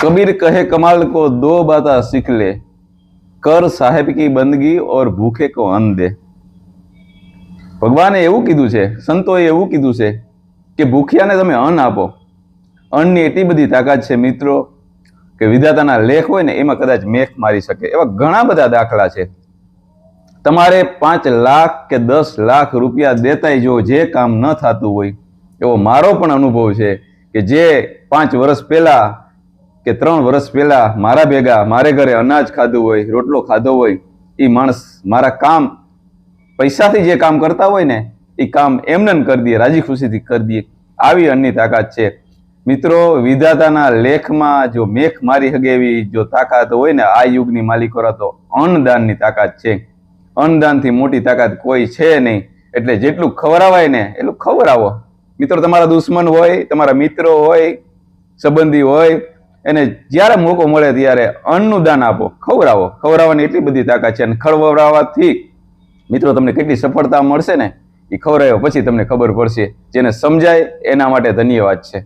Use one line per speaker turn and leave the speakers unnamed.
कबीर कहे कमाल को दो बातें सीख ले, कर साहेब की बंदगी और भूखे को अन्न दे। ભગવાને એવું કીધું છે, સંતોએ એવું કીધું છે કે ભૂખ્યાને તમે અન્ન આપો. અન્નની એટલી બધી તાકાત છે મિત્રો કે વિધાતાના લેખ હોય ને એમાં કદાચ મેખ મારી શકે એવા ઘણા બધા દાખલા છે. તમારે 5 લાખ કે 10 લાખ રૂપિયા દેતાય જો જે કામ ન થતું હોય, એવો મારો પણ અનુભવ છે કે જે 5 વર્ષ પહેલા કે 3 વર્ષ પહેલા મારા ભેગા મારે ઘરે અનાજ ખાધું હોય, રોટલો ખાધો હોય, એ માણસ મારા કામ પૈસાથી જે કામ કરતા હોય ને એ કામ એમને કરી દે, રાજી ખુશીથી કરી દે. આવી અન્નની તાકાત છે મિત્રો. વિધાતાના લેખમાં જો મેખ મારી શકે એવી જો તાકાત હોય ને આ યુગની માલિકો તો અન્નદાનની તાકાત છે. અન્નદાનથી મોટી તાકાત કોઈ છે નહીં. એટલે જેટલું ખવડાવાય ને એટલું ખવડાવો મિત્રો. તમારા દુશ્મન હોય, તમારા મિત્રો હોય, સંબંધી હોય, એને જ્યારે મોકો મળે ત્યારે અન્નનું દાન આપો, ખવડાવો. ખવડાવવાની એટલી બધી તાકાત છે. અને ખવડાવવાથી મિત્રો તમને કેટલી સફળતા મળશે ને એ ખવડાવ્યા પછી તમને ખબર પડશે. જેને સમજાય એના માટે ધન્યવાદ છે.